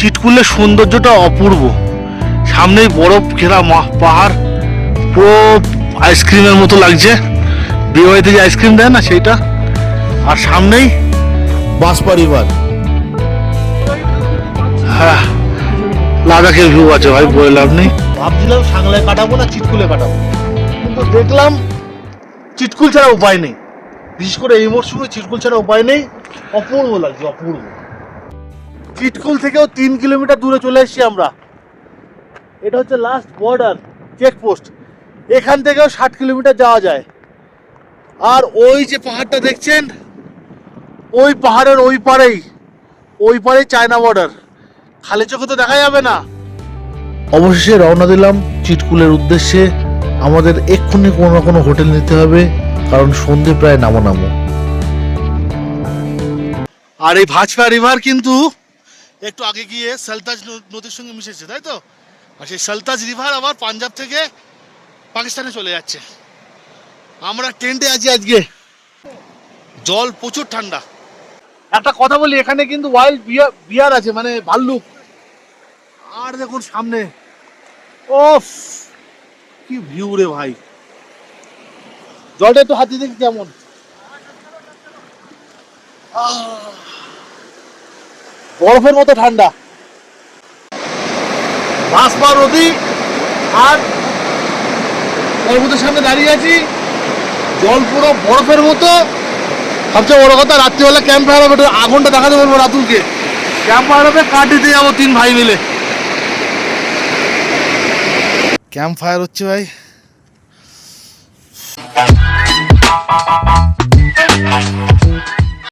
চিটকুলের সৌন্দর্যটা অপূর্ব। সামনেই বরফ ঘেরা পাহাড়, পুরো আইসক্রিমের মতো লাগছে, বিয়েবাড়িতে যে আইসক্রিম দেয় না সেইটা। আর সামনেই বাঁশপা রিভার। হ্যাঁ, লাদাখের ভিউ আছে ভাই, বলে লাভ নেই। ভাবছিলাম সাংলায় কাটাবো না চিটকুলে কাটাবো, কিন্তু দেখলাম চিটকুল ছাড়া উপায় নেই। বিশেষ করে এই মরশুমে চিটকুল ছাড়া উপায় নেই। অপূর্ব লাগছে, অপূর্ব। চিটকুল থেকেও 3 কিলোমিটার দূরে চলে এসেছি আমরা। এটা হচ্ছে লাস্ট বর্ডার চেকপোস্ট। এখান থেকেও 60 কিলোমিটার যাওয়া যায়। আর ওই যে পাহাড়টা দেখছেন, ওই পাহাড়ের ওই পারেই চায়না বর্ডার। খালি চোখে তো দেখা যাবে না। অবশেষে রওনা দিলাম চিটকুলের উদ্দেশ্যে। আমাদের এক্ষুনি কোনো না কোনো হোটেল নিতে হবে, কারণ সন্ধে প্রায় নামো। আর এই ভাজপা রিভার কিন্তু একটু আগে গিয়ে সালতাজ নদীর সঙ্গে মিশেছে, তাই তো? আর সেই সালতাজ রিভার আবার পাঞ্জাব থেকে পাকিস্তানে চলে যাচ্ছে। আমরা টেন্টে আছি আজকে। জল প্রচুর ঠান্ডা। একটা কথা বলি, এখানে কিন্তু ওয়াইল্ড বিয়ার আছে, মানে ভাল্লুক। আর দেখুন সামনে, ওফ কি ভিউ রে ভাই। জলটা একটু হাতি দেখি কেমন। বরফের মতো ঠান্ডা। বাঁশপা নদী আর পর্বতের সামনে দাঁড়িয়ে আছি, জল পুরো বরফের মতো। সবচেয়ে বড় কথা, রাত্রিবেলা ক্যাম্প ফায়ার হবে, আগুনটা দেখাতে বলবো রাতুলকে। ক্যাম্প ফায়ার হবে, কাঠ দিতে যাবো 3 ভাই মিলে। ক্যাম্প ফায়ার হচ্ছে ভাই।